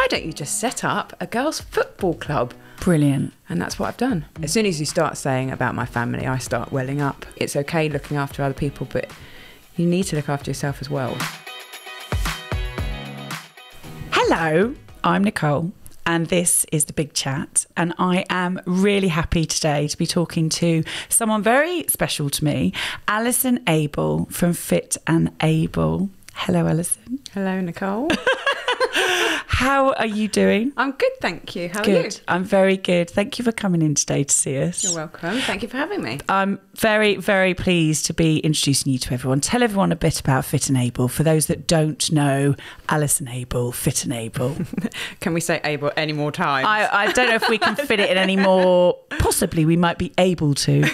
don't you just set up a girls' football club? Brilliant. And that's what I've done. As soon as you start saying about my family, I start welling up. It's okay looking after other people, but you need to look after yourself as well. Hello, I'm Nicole, and this is The Big Chat, and I am really happy today to be talking to someone very special to me, Alison Abel from Fit and Able. Hello, Alison. Hello, Nicole. How are you doing? I'm good, thank you. How are Good. you? I'm very good. Thank you for coming in today to see us. You're welcome. Thank you for having me. I'm very, very pleased to be introducing you to everyone. Tell everyone a bit about Fit and Able for those that don't know Alison Abel, Fit and Able. Can we say able any more times? I don't know if we can fit it in any more. Possibly we might be able to.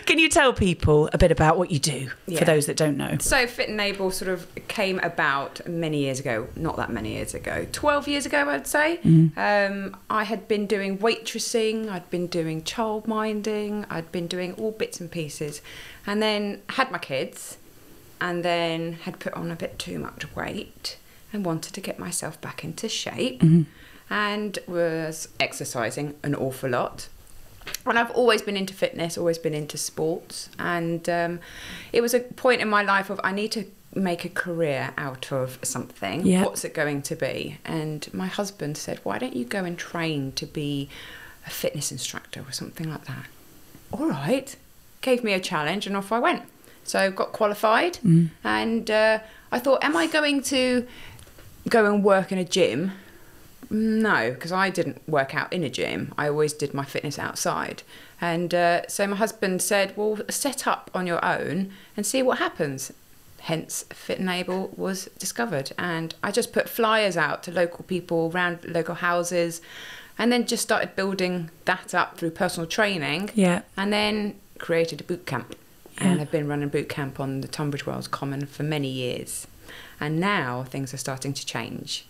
Can you tell people a bit about what you do for those that don't know? So Fit and Able sort of came about many years ago, not that many years ago, 12 years ago, I'd say. I had been doing waitressing, I'd been doing childminding, I'd been doing all bits and pieces, and then had my kids, and then had put on a bit too much weight and wanted to get myself back into shape, and was exercising an awful lot. And I've always been into fitness, always been into sports. And it was a point in my life of I need to make a career out of something. Yeah. What's it going to be? And my husband said, why don't you go and train to be a fitness instructor or something like that? All right. Gave me a challenge and off I went. So got qualified. And I thought, am I going to go and work in a gym? No, because I didn't work out in a gym. I always did my fitness outside. And so my husband said, well, set up on your own and see what happens. Hence, Fit and Able was discovered. And I just put flyers out to local people around local houses and then just started building that up through personal training. Yeah. And then created a boot camp. Yeah. And I've been running boot camp on the Tunbridge Wells Common for many years. And now things are starting to change.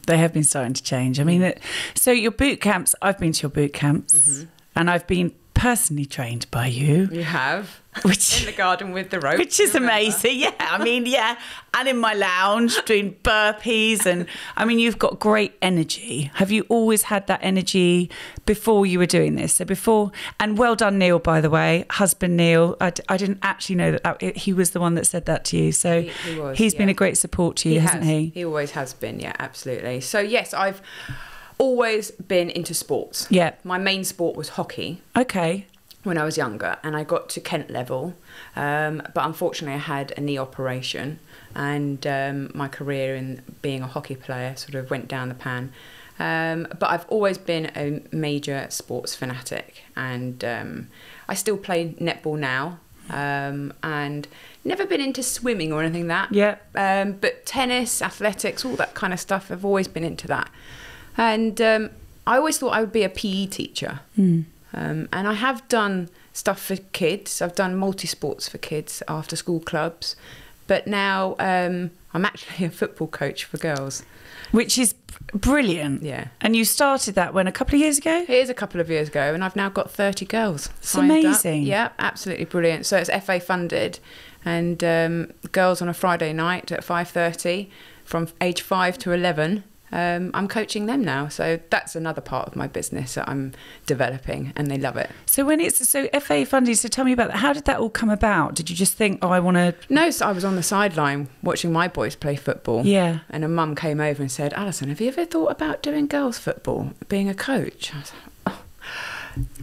They have been starting to change. I mean, so your boot camps, I've been to your boot camps and I've been personally trained by you. You have. Which, in the garden with the rope. which is amazing. Yeah, I mean, yeah. And in my lounge doing burpees. And I mean, you've got great energy. Have you always had that energy before you were doing this? So before, and well done, Neil, by the way, husband Neil. I didn't actually know that he was the one that said that to you. So he was, he's been a great support to you, hasn't he? He always has been, yeah, absolutely. So yes, I've always been into sports. Yeah. My main sport was hockey. Okay. When I was younger, and I got to Kent level, but unfortunately I had a knee operation, and my career in being a hockey player sort of went down the pan. But I've always been a major sports fanatic, and I still play netball now, and never been into swimming or anything like that. Yeah. But tennis, athletics, all that kind of stuff, I've always been into that. And I always thought I would be a PE teacher. And I have done stuff for kids. I've done multi-sports for kids, after school clubs. But now I'm actually a football coach for girls. Which is brilliant. Yeah. And you started that when, a couple of years ago? It is a couple of years ago, and I've now got 30 girls. It's signed up. amazing. Yeah, absolutely brilliant. So it's FA funded, and girls on a Friday night at 5:30 from age 5 to 11. I'm coaching them now, so that's another part of my business that I'm developing, and they love it. So when it's so FA funded, so tell me about that. How did that all come about? Did you just think, oh, I want to? No, so I was on the sideline watching my boys play football. Yeah. And a mum came over and said, Alison, have you ever thought about doing girls' football, being a coach? I was like, oh,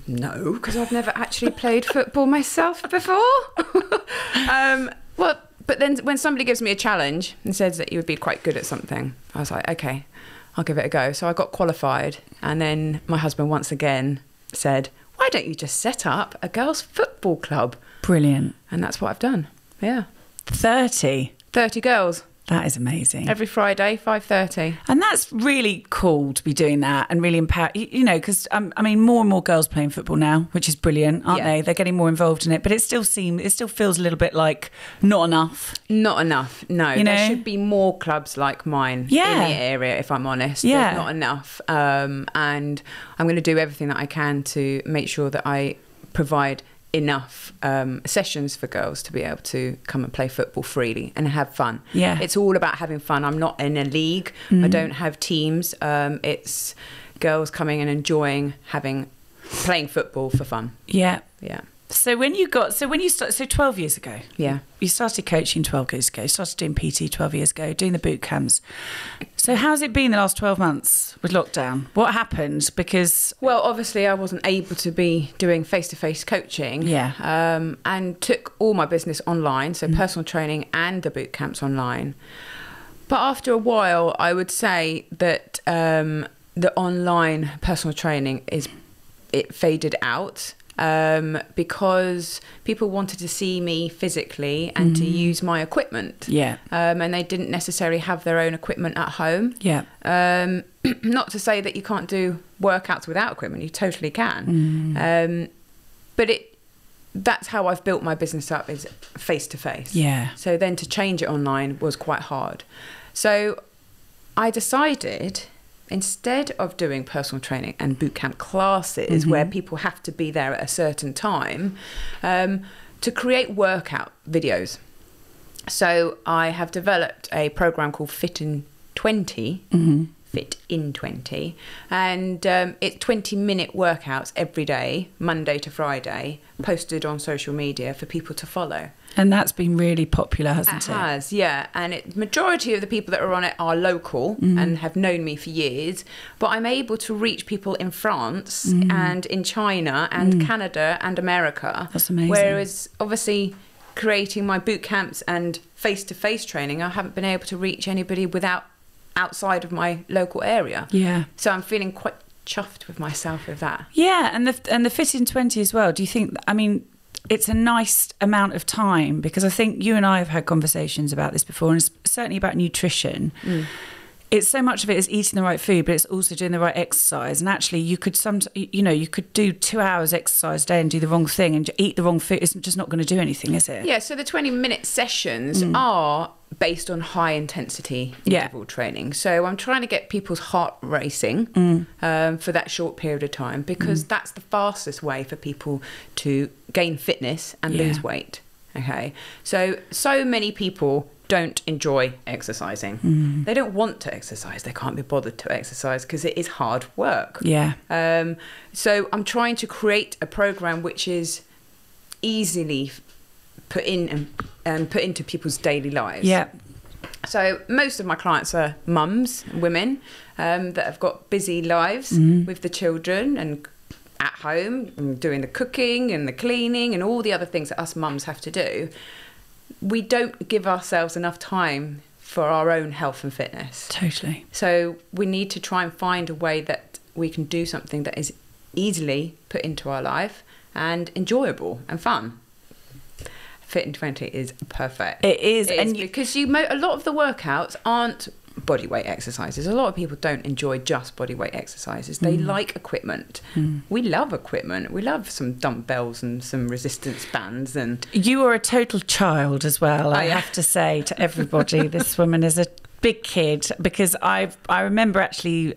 no, because I've never actually played football myself before. Well, but then when somebody gives me a challenge and says that you would be quite good at something, I was like, okay, I'll give it a go. So I got qualified, and then my husband once again said, why don't you just set up a girls' football club? Brilliant. And that's what I've done. Yeah. 30. 30 girls. That is amazing. Every Friday, 5:30. And that's really cool to be doing that and really empower, you know, because I mean, more and more girls playing football now, which is brilliant, aren't they? They're getting more involved in it, but it still feels a little bit like not enough. Not enough, no. You know? There should be more clubs like mine in the area, if I'm honest. Yeah. There's not enough. And I'm going to do everything that I can to make sure that I provide enough sessions for girls to be able to come and play football freely and have fun. Yeah. It's all about having fun. I'm not in a league. I don't have teams. It's girls coming and enjoying playing football for fun. Yeah. Yeah. So when you started, 12 years ago. Yeah. You started coaching 12 years ago, started doing PT 12 years ago, doing the boot camps. So how's it been the last 12 months with lockdown? What happened? Because... Well, obviously I wasn't able to be doing face-to-face coaching. Yeah. And took all my business online, so personal training and the boot camps online. But after a while, I would say that the online personal training it faded out. Because people wanted to see me physically and to use my equipment. Yeah. And they didn't necessarily have their own equipment at home. Yeah. Not to say that you can't do workouts without equipment, you totally can. But that's how I've built my business up, is face to face. Yeah. So then to change it online was quite hard. So I decided, instead of doing personal training and bootcamp classes where people have to be there at a certain time, to create workout videos. So I have developed a program called Fit in 20, Fit in 20, and it's 20-minute workouts every day, Monday to Friday, posted on social media for people to follow. And that's been really popular, hasn't it? It has, yeah. And majority of the people that are on it are local and have known me for years. But I'm able to reach people in France and in China and Canada and America. That's amazing. Whereas, obviously, creating my boot camps and face-to-face training, I haven't been able to reach anybody outside of my local area. Yeah. So I'm feeling quite chuffed with myself with that. Yeah, and the Fit in 20 as well. Do you think, I mean, it's a nice amount of time, because I think you and I have had conversations about this before, and it's certainly about nutrition. It's so much of it is eating the right food, but it's also doing the right exercise. And actually, you could you could do 2 hours exercise a day and do the wrong thing and eat the wrong food. It's just not going to do anything, is it? Yeah. So the 20-minute sessions are based on high intensity interval training. So I'm trying to get people's heart racing for that short period of time, because that's the fastest way for people to gain fitness and lose weight. Okay. So many people don't enjoy exercising. They don't want to exercise. They can't be bothered to exercise because it is hard work. Yeah. So I'm trying to create a program which is easily put in and put into people's daily lives. Yeah. So most of my clients are mums, women that have got busy lives with the children and at home and doing the cooking and the cleaning and all the other things that us mums have to do. We don't give ourselves enough time for our own health and fitness. Totally. So we need to try and find a way that we can do something that is easily put into our life and enjoyable and fun. Fit in 20 is perfect. It is. Because a lot of the workouts aren't body weight exercises. A lot of people don't enjoy just body weight exercises. They like equipment. We love equipment. We love some dumbbells and some resistance bands. And you are a total child as well. I have to say to everybody, this woman is a big kid, because I remember actually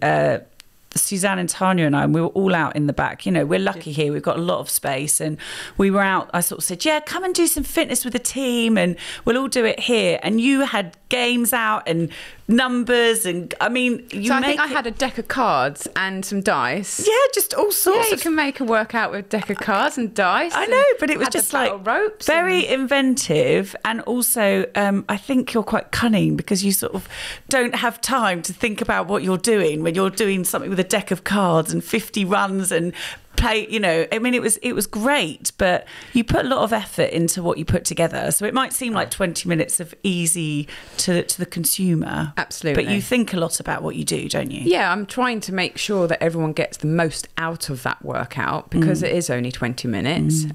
Suzanne and Tanya and I, and we were all out in the back. You know, we're lucky here. We've got a lot of space, and we were out. I sort of said, yeah, come and do some fitness with the team and we'll all do it here. And you had games out and numbers, and I mean, I think I had a deck of cards and some dice. Yeah, just all sorts. Yeah, you can make a workout with deck of cards and dice. I know, but it was just like ropes very inventive, and also I think you're quite cunning, because you sort of don't have time to think about what you're doing when you're doing something with a deck of cards and 50 runs and play, you know. I mean, it was great, but you put a lot of effort into what you put together. So it might seem like 20 minutes of easy to the consumer. Absolutely. But you think a lot about what you do, don't you? Yeah, I'm trying to make sure that everyone gets the most out of that workout, because it is only 20 minutes.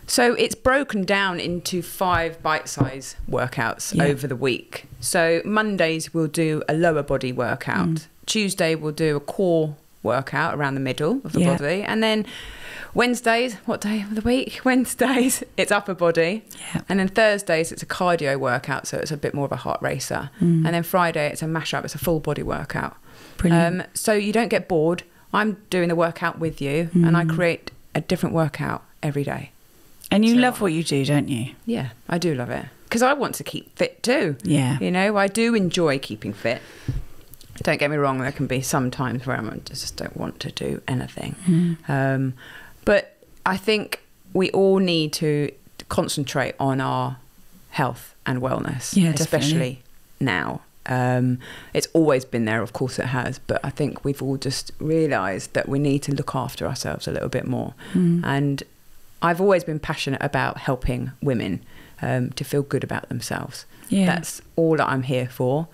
So it's broken down into 5 bite-sized workouts over the week. So Mondays we'll do a lower body workout. Tuesday we'll do a core workout around the middle of the body, and then Wednesdays, what day of the week? Wednesdays it's upper body, and then Thursdays it's a cardio workout, so it's a bit more of a heart racer, and then Friday it's a mashup, it's a full body workout. Brilliant. So you don't get bored. I'm doing the workout with you, and I create a different workout every day. And you love what you do, don't you? Yeah, I do love it. Because I want to keep fit too. Yeah. You know, I do enjoy keeping fit. Don't get me wrong, there can be some times where I just don't want to do anything. But I think we all need to concentrate on our health and wellness, especially now. It's always been there, of course it has, but I think we've all just realised that we need to look after ourselves a little bit more. And I've always been passionate about helping women to feel good about themselves. That's all that I'm here for.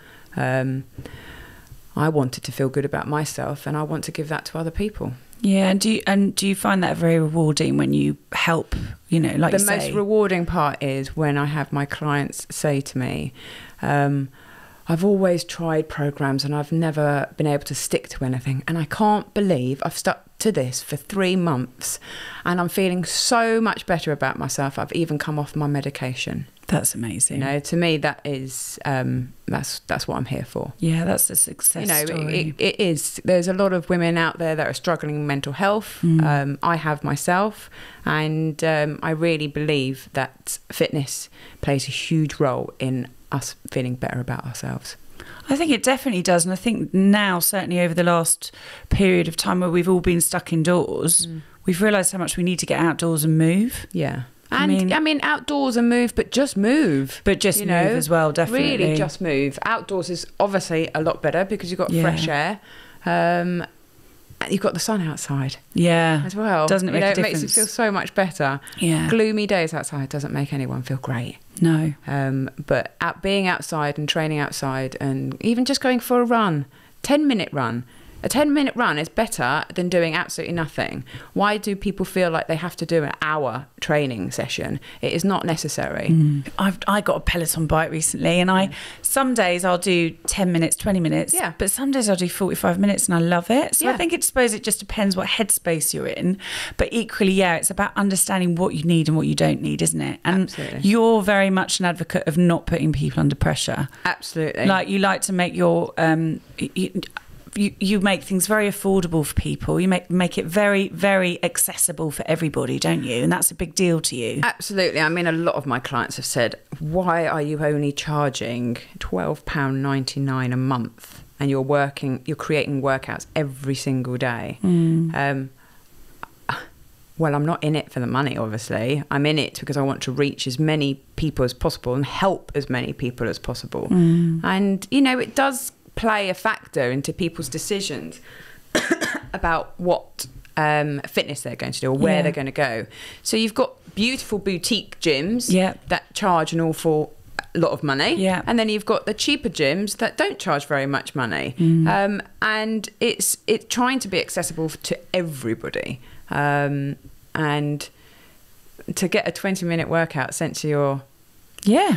I wanted to feel good about myself, and I want to give that to other people. Yeah, and do you find that very rewarding when you help? You know, like the most rewarding part is when I have my clients say to me, I've always tried programs and I've never been able to stick to anything, and I can't believe I've stuck to this for 3 months and I'm feeling so much better about myself. I've even come off my medication. That's amazing. You know, to me that is that's what I'm here for. Yeah, that's a success story. It is. There's a lot of women out there that are struggling with mental health. I have myself, and I really believe that fitness plays a huge role in us feeling better about ourselves. I think it definitely does, and I think now, certainly over the last period of time where we've all been stuck indoors, we've realised how much we need to get outdoors and move. Yeah. And I mean outdoors and move, but just move. But just move as well, definitely. Really just move. Outdoors is obviously a lot better because you've got fresh air. You've got the sun outside. Yeah. As well. Doesn't it make a difference? It makes you feel so much better. Yeah. Gloomy days outside doesn't make anyone feel great. No. But being outside and training outside and even just going for a run, 10-minute run. A 10-minute run is better than doing absolutely nothing. Why do people feel like they have to do an hour training session? It is not necessary. I got a Peloton bike recently, and some days I'll do 10 minutes, 20 minutes, but some days I'll do 45 minutes and I love it. So I think suppose it just depends what headspace you're in. But equally, it's about understanding what you need and what you don't need, isn't it? And absolutely. You're very much an advocate of not putting people under pressure. Absolutely. Like you like to make your... You make things very affordable for people. You make it very, very accessible for everybody, don't you? And that's a big deal to you. Absolutely. I mean, a lot of my clients have said, why are you only charging £12.99 a month and you're creating workouts every single day? Well, I'm not in it for the money, obviously. I'm in it because I want to reach as many people as possible and help as many people as possible. And, it does play a factor into people's decisions about what fitness they're going to do or where they're going to go. So you've got beautiful boutique gyms that charge an awful lot of money, and then you've got the cheaper gyms that don't charge very much money. And it's trying to be accessible to everybody, and to get a 20-minute workout sent to your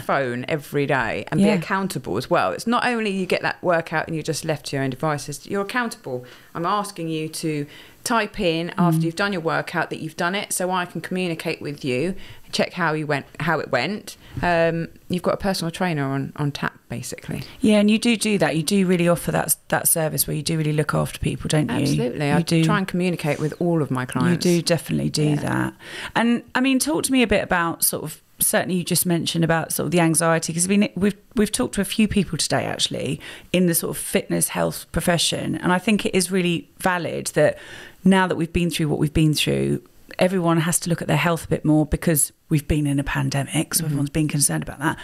phone every day and be accountable as well. It's not only you get that workout and you're just left to your own devices, you're accountable. I'm asking you to type in after you've done your workout that you've done it, so I can communicate with you, check how it went. You've got a personal trainer on tap, basically. Yeah, and you do that. You do really offer that service where you do really look after people, don't you? Absolutely. I try and communicate with all of my clients. You do definitely do that. And I mean, talk to me a bit about sort of, certainly you just mentioned about sort of the anxiety, because we've talked to a few people today actually in the sort of fitness health profession, and I think it is really valid that now that we've been through what we've been through, everyone has to look at their health a bit more because we've been in a pandemic, so everyone's been concerned about that.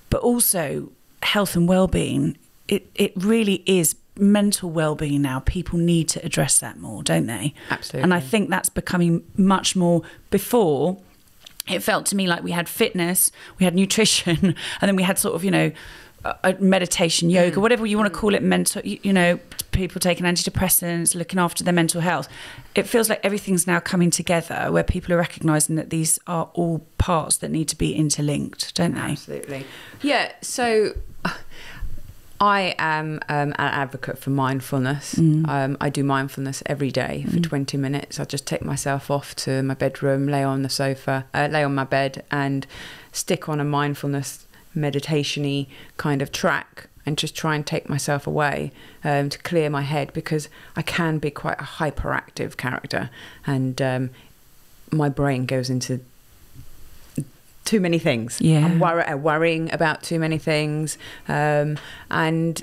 But also health and well-being, it really is mental well-being now. People need to address that more, don't they? Absolutely. And I think that's becoming much more. Before, it felt to me like we had fitness, we had nutrition, and then we had sort of, meditation, yoga, whatever you want to call it, mental, people taking antidepressants, looking after their mental health. It feels like everything's now coming together where people are recognising that these are all parts that need to be interlinked, don't they? Absolutely. Yeah, so I am an advocate for mindfulness. I do mindfulness every day for 20 minutes. I just take myself off to my bedroom, lay on the sofa, lay on my bed and stick on a mindfulness meditation-y kind of track and just try and take myself away to clear my head, because I can be quite a hyperactive character, and my brain goes into too many things. Yeah. I'm worrying about too many things. And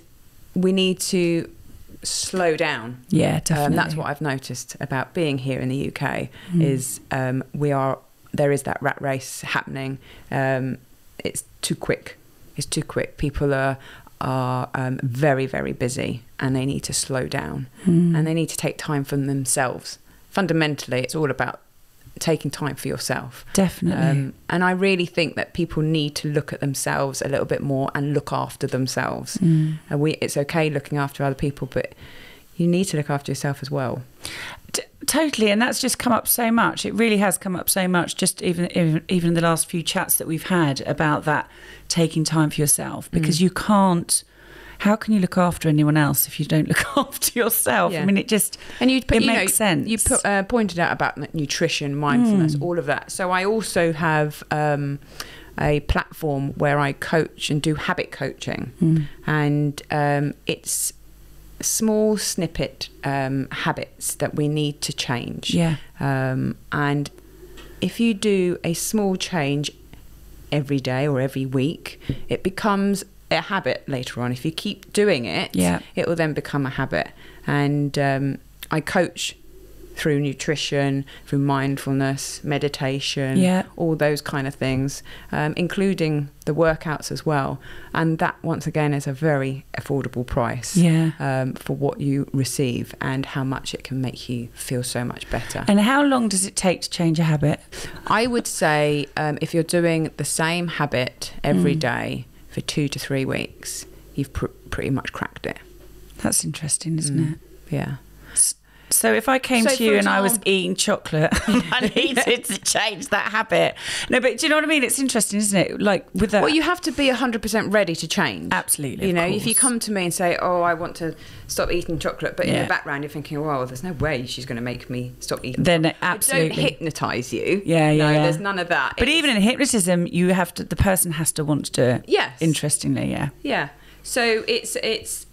we need to slow down. Yeah, definitely. That's what I've noticed about being here in the UK is there is that rat race happening. It's too quick. It's too quick. People are very, very busy, and they need to slow down, and they need to take time for themselves. Fundamentally, it's all about taking time for yourself. Definitely. And I really think that people need to look at themselves a little bit more and look after themselves. And it's okay looking after other people, but you need to look after yourself as well. Totally, and that's just come up so much. It really has come up so much, just even in the last few chats that we've had about that, taking time for yourself, because you can't. How can you look after anyone else if you don't look after yourself? Yeah. I mean, it makes sense. You pointed out about nutrition, mindfulness, all of that. So I also have a platform where I coach and do habit coaching, and it's small snippet habits that we need to change. Yeah. And if you do a small change every day or every week, it becomes a habit later on. If you keep doing it, it will then become a habit. And I coach through nutrition, through mindfulness, meditation, all those kind of things, including the workouts as well. And that, once again, is a very affordable price for what you receive and how much it can make you feel so much better. And how long does it take to change a habit? I would say if you're doing the same habit every day for 2 to 3 weeks, you've pretty much cracked it. That's interesting, isn't it? Yeah. So if I came to you and I was eating chocolate, I needed to change that habit. No, but do you know what I mean? It's interesting, isn't it? Like with that. Well, you have to be 100% ready to change. Absolutely. You know, if you come to me and say, "Oh, I want to stop eating chocolate," but in the background you're thinking, "Well, there's no way she's going to make me stop eating." Then chocolate. absolutely. Don't hypnotise you. Yeah. There's none of that. But even in hypnotism, the person has to want to do it. Yes. Interestingly, yeah. Yeah. So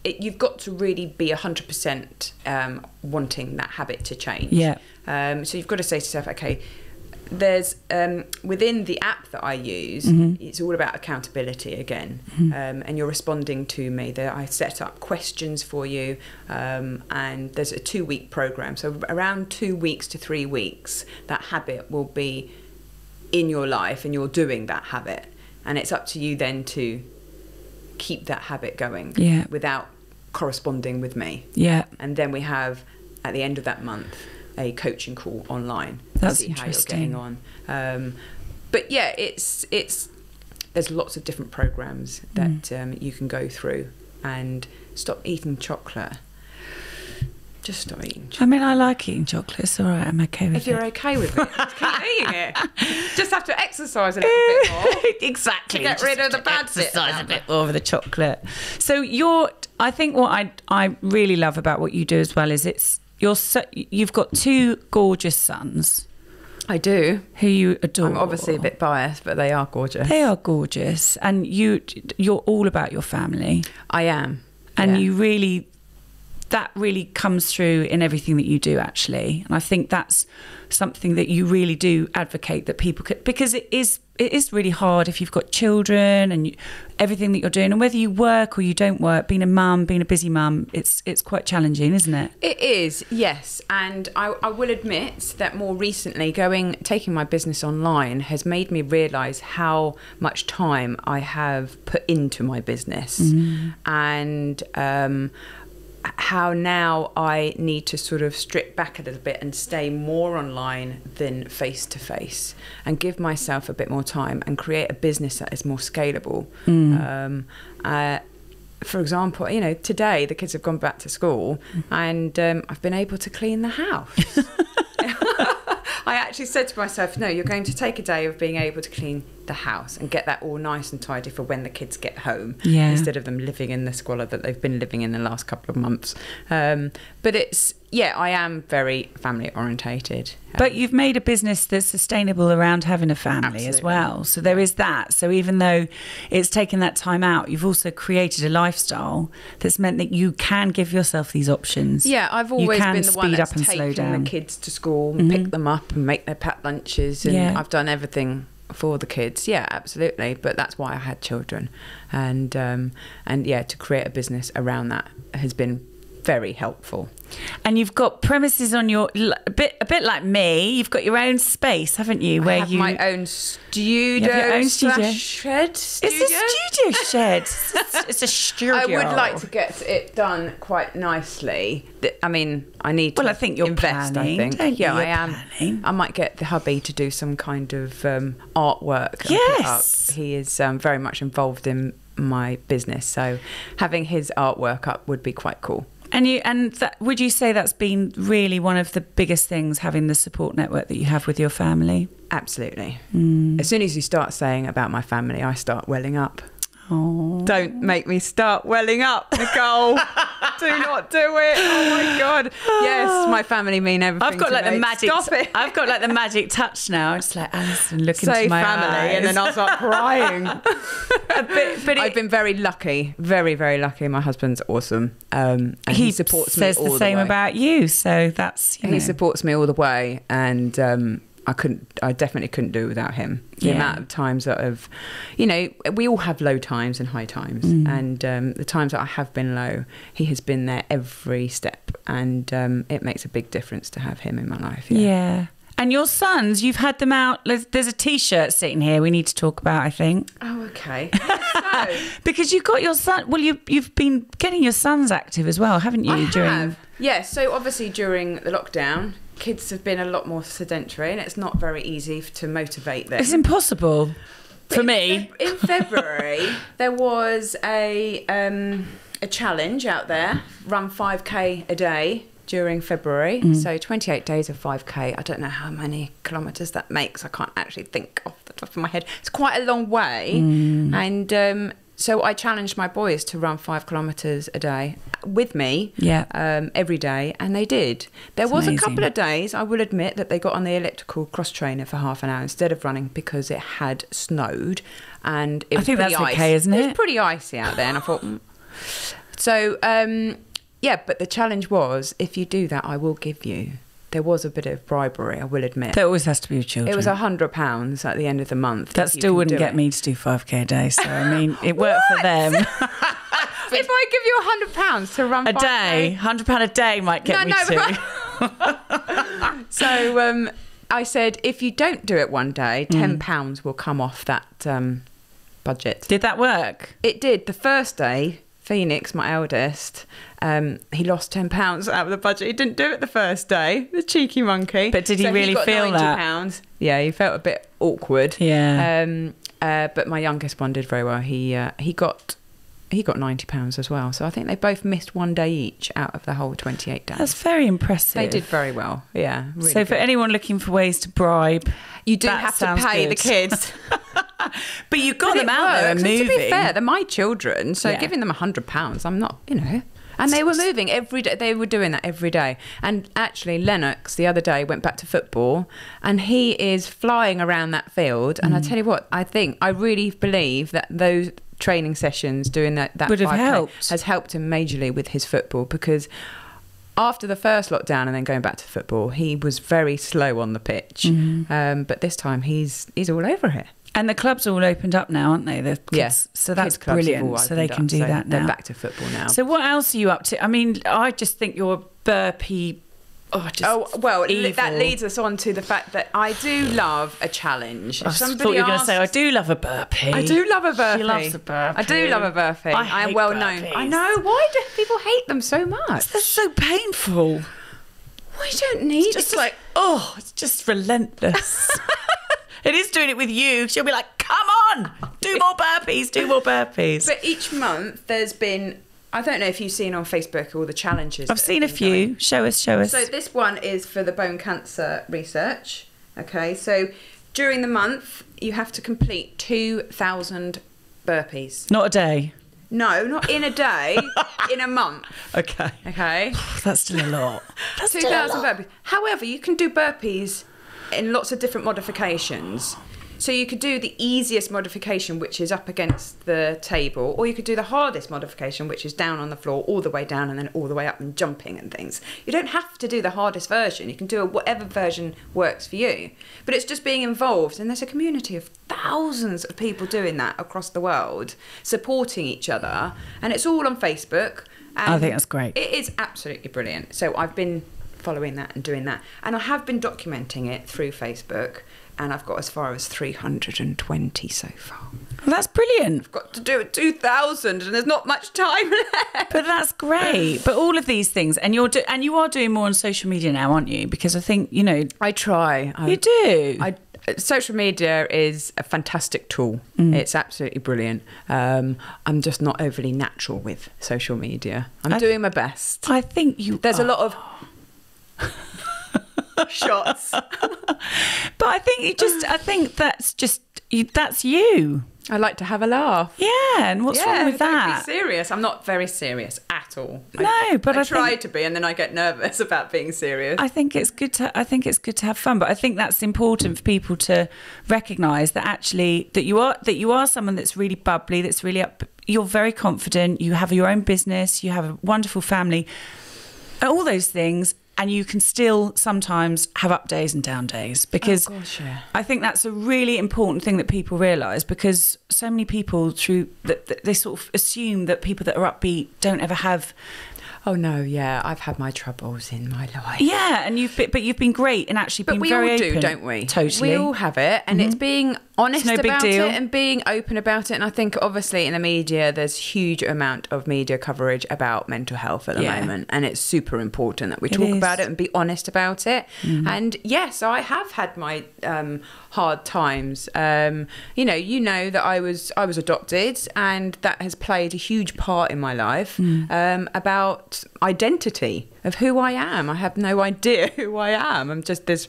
you've got to really be 100% wanting that habit to change. Yeah. So you've got to say to yourself, okay, there's within the app that I use, it's all about accountability again, and you're responding to me. I set up questions for you, and there's a 2-week program. So around 2 weeks to 3 weeks, that habit will be in your life, and you're doing that habit, and it's up to you then to keep that habit going without corresponding with me. Yeah. And then we have, at the end of that month, a coaching call online to see how you're getting on. But yeah, there's lots of different programs that you can go through, and stop eating chocolate. Just stop eating chocolate. I mean, I like eating chocolate. It's all right. I'm okay with it. If you're okay with it, just keep eating it. Just have to exercise a little bit more. Exactly. To get rid of the bad bit. Exercise a bit more of the chocolate. So I think what I really love about what you do as well is you've got 2 gorgeous sons. I do. Who you adore. I'm obviously a bit biased, but they are gorgeous. They are gorgeous. And you're all about your family. I am. And that really comes through in everything that you do, actually. And I think that's something that you really do advocate, that people could, because it is really hard if you've got children and everything that you're doing, and whether you work or you don't work, being a busy mum, it's quite challenging, isn't it? It is, yes. And I will admit that more recently taking my business online has made me realise how much time I have put into my business, and how now I need to sort of strip back a little bit and stay more online than face to face, and give myself a bit more time and create a business that is more scalable. For example, today the kids have gone back to school, and I've been able to clean the house. I actually said to myself, no, you're going to take a day of being able to clean the house and get that all nice and tidy for when the kids get home, instead of them living in the squalor that they've been living in the last couple of months. But it's, I am very family orientated. But you've made a business that's sustainable around having a family as well. So there is that. So even though it's taken that time out, you've also created a lifestyle that's meant that you can give yourself these options. Yeah, I've always been the one that's taken the kids to school and pick them up and make their packed lunches. And I've done everything for the kids. Yeah, absolutely. But that's why I had children. And to create a business around that has been very helpful. And you've got premises on your a bit like me. You've got your own space, haven't you? Where I have my own studio shed. It's a studio shed. It's a studio. I would like to get it done quite nicely. I mean, I need to. Well, I think you're invest. Planning, I think. Don't Yeah, you? I am. Planning. I might get the hubby to do some kind of artwork. Yes, he is very much involved in my business, so having his artwork up would be quite cool. Would you say that's been really one of the biggest things, having the support network that you have with your family? Absolutely. As soon as you start saying about my family, I start welling up. Oh. Don't make me start welling up, Nicole. Do not do it. Oh my God. Yes, my family mean everything. I've got like me. the magic. Stop it. I've got like the magic touch now. It's like Alison, look Say into my family, eyes. and then I'll start crying. But I've been very lucky, very, very lucky. My husband's awesome. And he supports me all the way. Says the same about you, so that's he supports me all the way, and I definitely couldn't do it without him. The amount of times that we all have low times and high times, and the times that I have been low, he has been there every step, and it makes a big difference to have him in my life. Yeah. And your sons, you've had them out. There's a T-shirt sitting here we need to talk about, I think. Oh, okay. So, because you've got your son. Well, you've been getting your sons active as well, haven't you? I have. Yeah. So obviously during the lockdown, kids have been a lot more sedentary, and it's not very easy to motivate them. It's impossible for me. In February, there was a challenge out there, run 5K a day during February. So 28 days of 5K. I don't know how many kilometres that makes. I can't actually think off the top of my head. It's quite a long way. And so I challenged my boys to run 5 kilometres a day with me every day, and they did. There was amazing. A couple of days, I will admit, that they got on the elliptical cross trainer for half an hour instead of running because it had snowed, and it was pretty icy. Okay, isn't it? It was pretty icy out there, and I thought... So, but the challenge was, if you do that, I will give you... There was a bit of bribery, I will admit. There always has to be with children. It was £100 at the end of the month. That still wouldn't get me to do 5K a day. So, I mean, it worked for them. If I give you £100 to run 5K... A day, £100 a day might get me to. So I said, if you don't do it one day, £10 will come off that budget. Did that work? It did. The first day... Phoenix, my eldest, he lost £10 out of the budget. He didn't do it the first day, the cheeky monkey. But did he really feel that? £90. Yeah, he felt a bit awkward. Yeah. But my youngest one did very well. He got £90 as well. So I think they both missed one day each out of the whole 28 days. That's very impressive. They did very well. Yeah. Really so for anyone looking for ways to bribe, you do have to pay the kids. But you got them out there and moving. To be fair, they're my children, so giving them £100, I'm not, And they were moving every day. They were doing that every day. And actually, Lennox the other day went back to football, and he is flying around that field. And I tell you what, I really believe that those training sessions doing that would have helped. Has helped him majorly with his football, because after the first lockdown and then going back to football, he was very slow on the pitch. But this time he's all over it. And the clubs all opened up now, aren't they? The kids, yes. So that's brilliant. So they can do that now. They're back to football now. So what else are you up to? I mean, I just think you're burpee. Evil. That leads us on to the fact that I do love a challenge. I thought you were going to say, I do love a burpee. I do love a burpee. She loves a burpee. I do love a burpee. I am well known. I know. Why do people hate them so much? They're so painful. We don't need... It's just relentless. It is doing it with you. She'll be like, come on, do more burpees, do more burpees. But each month there's been... I don't know if you've seen on Facebook all the challenges. I've seen a few. Going. Show us. So this one is for the bone cancer research. Okay, so During the month, you have to complete 2,000 burpees. Not a day. No, not in a day, in a month. Okay. Okay? That's still a lot. That's 2,000 burpees. However, you can do burpees in lots of different modifications. So you could do the easiest modification, which is up against the table, or you could do the hardest modification, which is down on the floor, all the way down and then all the way up and jumping and things. You don't have to do the hardest version. You can do whatever version works for you. But it's just being involved, and there's a community of thousands of people doing that across the world, supporting each other, and it's all on Facebook. And I think that's great. It is absolutely brilliant. So I've been following that and doing that, and I have been documenting it through Facebook. And I've got as far as 320 so far. Well, that's brilliant. I've got to do it 2,000 and there's not much time left. But that's great. But all of these things, and you are doing more on social media now, aren't you? Because I think, you know... I try. You do? Social media is a fantastic tool. It's absolutely brilliant. I'm just not overly natural with social media. I'm doing my best. I think There's a lot of... shots. But I think that's you. I like to have a laugh. Yeah, and what's wrong with that? Don't be serious. I'm not very serious at all. No, but I try to be, and then I get nervous about being serious. I think it's good to have fun, but I think that's important for people to recognise that actually that you are someone that's really bubbly, that's really up. You're very confident. You have your own business. You have a wonderful family. All those things. And you can still sometimes have up days and down days, because I think that's a really important thing that people realise, because so many people they sort of assume that people that are upbeat don't ever have. Oh no, yeah, I've had my troubles in my life. Yeah, and you've been great and actually been very open. But we all do, don't we? Totally, we all have it, and it's being honest about it and being open about it. And I think obviously in the media, there's huge amount of media coverage about mental health at the moment, and it's super important that we talk about it and be honest about it. And yes, I have had my hard times. You know that I was adopted, and that has played a huge part in my life. About identity of who I am. I have no idea who I am. I'm just this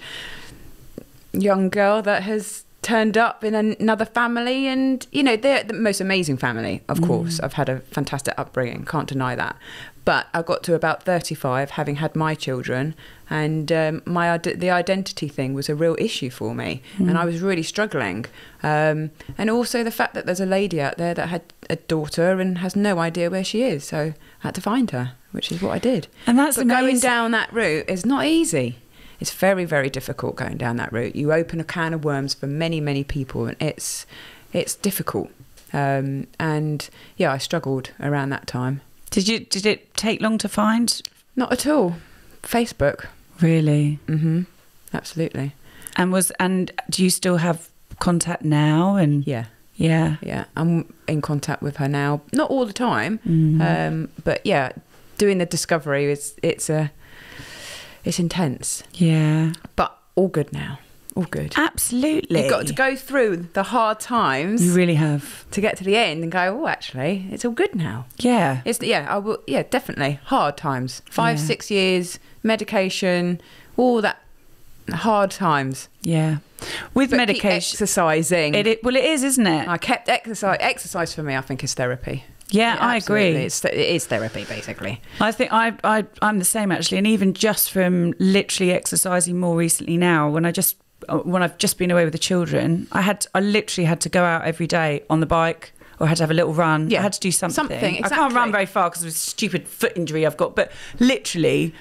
young girl that has turned up in another family, and they're the most amazing family, of course. I've had a fantastic upbringing, can't deny that. But I got to about 35 having had my children, and the identity thing was a real issue for me, and I was really struggling. And also the fact that there's a lady out there that had a daughter and has no idea where she is, so I had to find her, which is what I did. And that's amazing. Going down that route is not easy. It's very, very difficult going down that route. You open a can of worms for many, many people, and it's difficult. And yeah, I struggled around that time. Did it take long to find? Not at all. Facebook. Really? Absolutely. And do you still have contact now? And yeah, I'm in contact with her now. Not all the time, but yeah, doing the discovery it's intense. Yeah, but all good now. All good. Absolutely. You've got to go through the hard times. You really have. To get to the end and go, oh, actually, it's all good now. Yeah. I will. Yeah, definitely. Hard times. 5-6 years, medication, all that. Hard times. Yeah. With medication. Exercising. It is, isn't it? I kept exercise. Exercise for me, I think, is therapy. Yeah, I agree. It is therapy, basically. I think I'm the same, actually. And even just from literally exercising more recently now, when I've just been away with the children, I literally had to go out every day on the bike, or I had to have a little run. Yeah. I had to do something. Exactly. I can't run very far because of a stupid foot injury I've got, but literally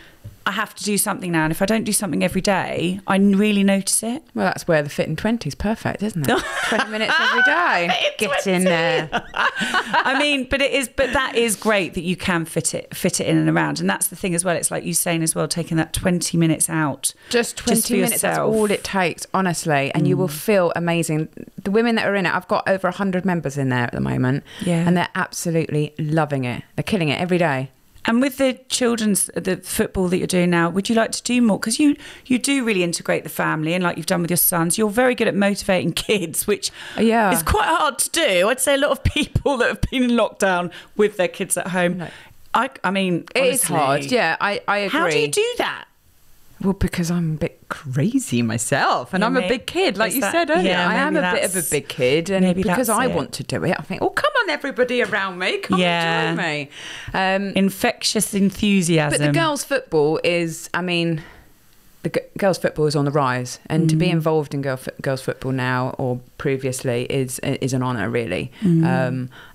I have to do something now, and if I don't do something every day, I really notice it. Well, that's where the Fit in 20 is perfect, isn't it? 20 minutes every day. Get in there. I mean, but that is great that you can fit it in and around, and that's the thing as well. It's like you saying as well, taking that 20 minutes out. Just 20 minutes, yourself. That's all it takes, honestly, and you will feel amazing. The women that are in it, I've got over 100 members in there at the moment, and they're absolutely loving it. They're killing it every day. And with the football that you're doing now, would you like to do more? Because you do really integrate the family, and like you've done with your sons, you're very good at motivating kids, which is quite hard to do. I'd say a lot of people that have been in lockdown with their kids at home. No. I mean, honestly, it is hard. Yeah, I agree. How do you do that? Well, because I'm a bit crazy myself, and I'm a big kid, like you said earlier. I am a bit of a big kid, and because I want to do it, I think, oh, come on, everybody around me, come and join me. Infectious enthusiasm. But the girls' football is, I mean, girls' football is on the rise, and to be involved in girls' football now or previously is an honour, really.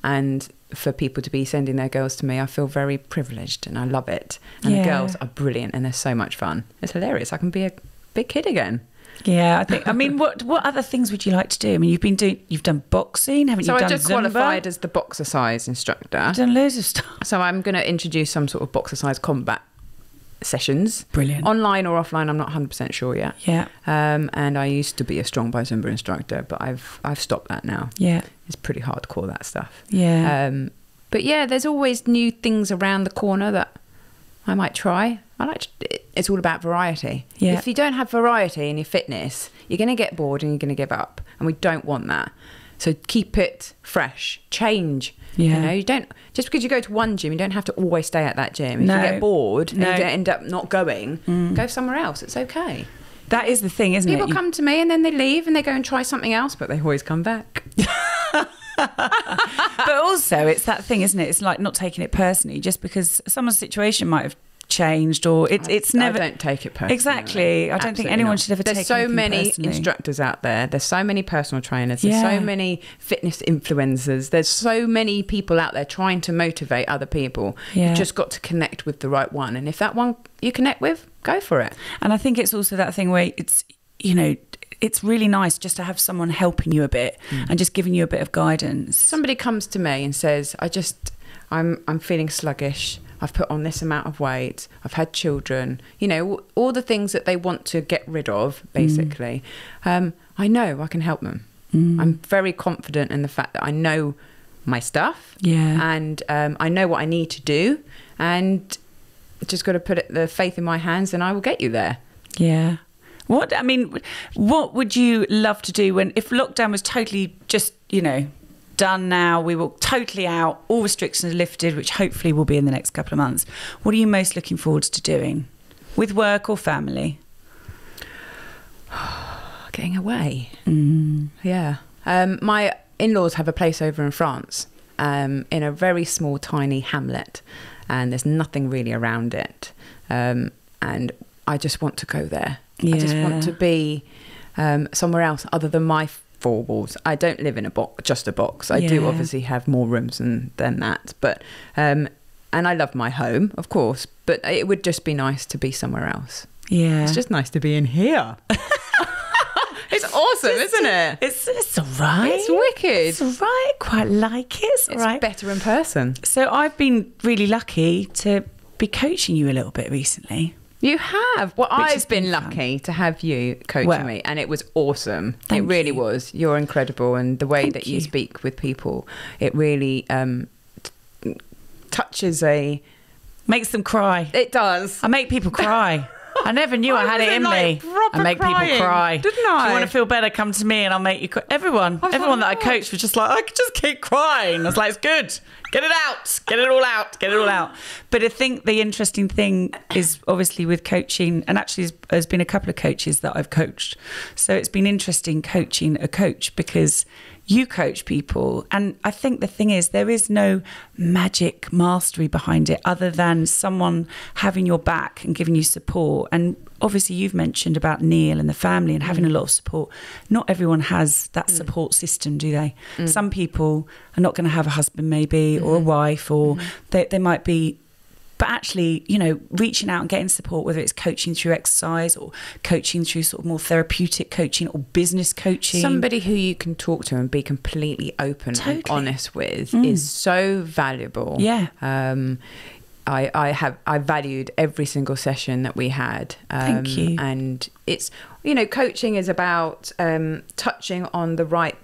And for people to be sending their girls to me, I feel very privileged, and I love it. And the girls are brilliant, and they're so much fun. It's hilarious. I can be a big kid again. Yeah, I mean, what other things would you like to do? I mean, you've done boxing, haven't you? So done I just qualified as the boxercise instructor. You've done loads of stuff. So I'm going to introduce some sort of boxercise combat sessions. Brilliant. Online or offline, I'm not 100% sure yet. Yeah. And I used to be a strong by Zumba instructor, but I've stopped that now. Yeah. It's pretty hardcore, that stuff. Yeah. But yeah, there's always new things around the corner that I might try. It's all about variety. Yeah. If you don't have variety in your fitness, you're going to get bored and you're going to give up. And we don't want that. So keep it fresh, change. Yeah. You know, you don't, just because you go to one gym, you don't have to always stay at that gym. If you get bored and you end up not going, go somewhere else. It's okay. That is the thing, isn't it? People come to me and then they leave and they go and try something else, but they always come back. But also, it's that thing, isn't it? It's like not taking it personally, just because someone's situation might have changed, or it's never. I don't take it personally. Exactly. I don't think anyone should ever take it personally. There's so many instructors out there. There's so many personal trainers. There's so many fitness influencers. There's so many people out there trying to motivate other people. Yeah. You've just got to connect with the right one. And if that one you connect with, go for it. And I think it's also that thing where it's, you know, it's really nice just to have someone helping you a bit and just giving you a bit of guidance. Somebody comes to me and says, I'm feeling sluggish. I've put on this amount of weight. I've had children. You know, all the things that they want to get rid of, basically. I know I can help them. I'm very confident in the fact that I know my stuff. Yeah. And I know what I need to do. And just got to put the faith in my hands and I will get you there. Yeah. What would you love to do if lockdown was totally just, you know, done now, we were totally out, all restrictions are lifted, which hopefully will be in the next couple of months. What are you most looking forward to doing with work or family? Getting away. Yeah. My in-laws have a place over in France, in a very small, tiny hamlet, and there's nothing really around it. And I just want to go there. Yeah. I just want to be somewhere else other than my four walls. I don't live in just a box. I do obviously have more rooms than that, but and I love my home, of course, but it would just be nice to be somewhere else. Yeah, it's just nice to be in here. It's awesome, isn't it? It's all right. It's wicked. It's all right. Quite like it. It's all right. Better in person. So I've been really lucky to be coaching you a little bit recently. You have. Well, I've been lucky to have you coaching me, and it was awesome. It really was. You're incredible, and the way that you speak with people, it really touches makes them cry. It does. I make people cry. I never knew I had it in me. I make people cry. Didn't I? If you want to feel better, come to me and I'll make you cry. Everyone that I coached was just like, I could just keep crying. I was like, it's good. Get it out. Get it all out. Get it all out. But I think the interesting thing is obviously with coaching, and actually there's been a couple of coaches that I've coached. So it's been interesting coaching a coach because you coach people. And I think the thing is, there is no magic mastery behind it other than someone having your back and giving you support. And obviously you've mentioned about Neil and the family and having a lot of support. Not everyone has that support system, do they? Some people are not going to have a husband maybe or a wife, or they might be. But actually, you know, reaching out and getting support, whether it's coaching through exercise or coaching through sort of more therapeutic coaching or business coaching. Somebody who you can talk to and be completely open and honest with is so valuable. Yeah. I valued every single session that we had. Thank you. And it's, you know, coaching is about touching on the right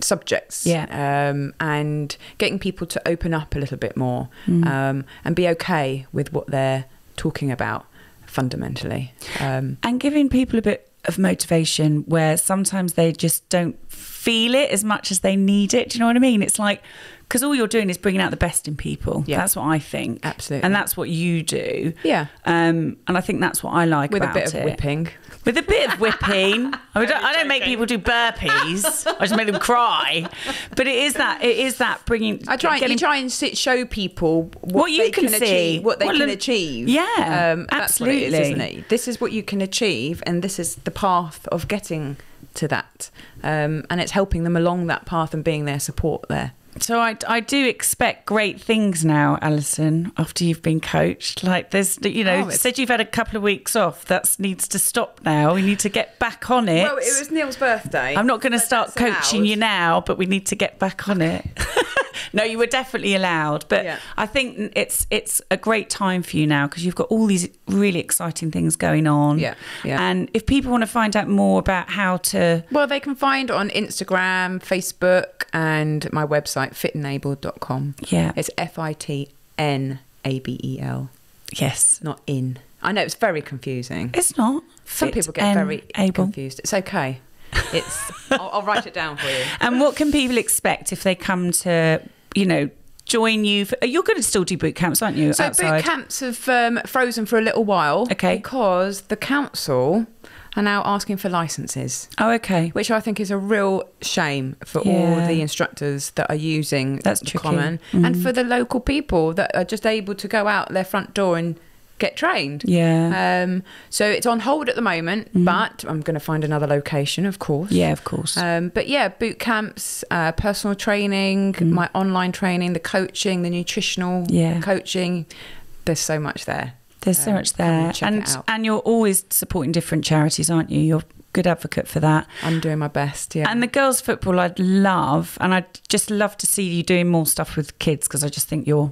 subjects, and getting people to open up a little bit more, and be okay with what they're talking about fundamentally, and giving people a bit of motivation where sometimes they just don't feel it as much as they need it. Do you know what I mean? It's like because all you're doing is bringing out the best in people. Yeah. That's what I think. Absolutely. And that's what you do. Yeah. And I think that's what I like With about a bit of whipping. With a bit of whipping. I don't make people do burpees. I just make them cry. But it is that bringing. You try and show people what you can see, achieve, what they can achieve. Yeah, that's what it is, isn't it? This is what you can achieve, and this is the path of getting to that. And it's helping them along that path and being their support there. So I do expect great things now, Alison, after you've been coached. Like there's, said you've had a couple of weeks off. That needs to stop now. We need to get back on it. Well, it was Neil's birthday. I'm not going to start coaching you now, but we need to get back on it. No, you were definitely allowed. But yeah. I think it's a great time for you now because you've got all these really exciting things going on. Yeah. And if people want to find out more about how to... Well, they can find on Instagram, Facebook and my website, fitandabel.com. Yeah. It's FITNABEL. Yes. Not in. I know, it's very confusing. It's not. Some people get very confused. It's okay. I'll write it down for you. And what can people expect if they come to, join you? You're going to still do boot camps, aren't you? So outside? Boot camps have frozen for a little while. Okay. Because the council are now asking for licenses. Oh, okay. Which I think is a real shame for all the instructors that are using That's the tricky. common and for the local people that are just able to go out their front door and get trained. Yeah. So it's on hold at the moment, but I'm going to find another location, of course. Yeah, of course. But yeah, boot camps, personal training, my online training, the coaching, the nutritional coaching. There's so much there. There's so much there. And you're always supporting different charities, aren't you? You're a good advocate for that. I'm doing my best, yeah. And the girls' football I'd love, and I'd just love to see you doing more stuff with kids because I think you're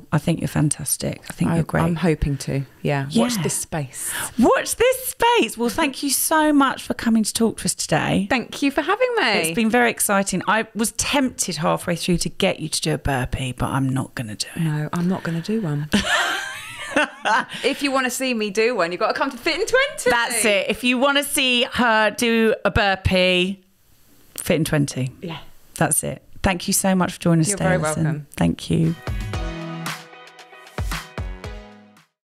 fantastic. I think you're great. I'm hoping to, yeah. Watch this space. Watch this space. Well, thank you so much for coming to talk to us today. Thank you for having me. It's been very exciting. I was tempted halfway through to get you to do a burpee, but I'm not going to do it. No, I'm not going to do one. If you want to see me do one, you've got to come to Fit in 20. That's it. If you want to see her do a burpee, Fit in 20. Yeah. That's it. Thank you so much for joining us today. You're very welcome. Thank you.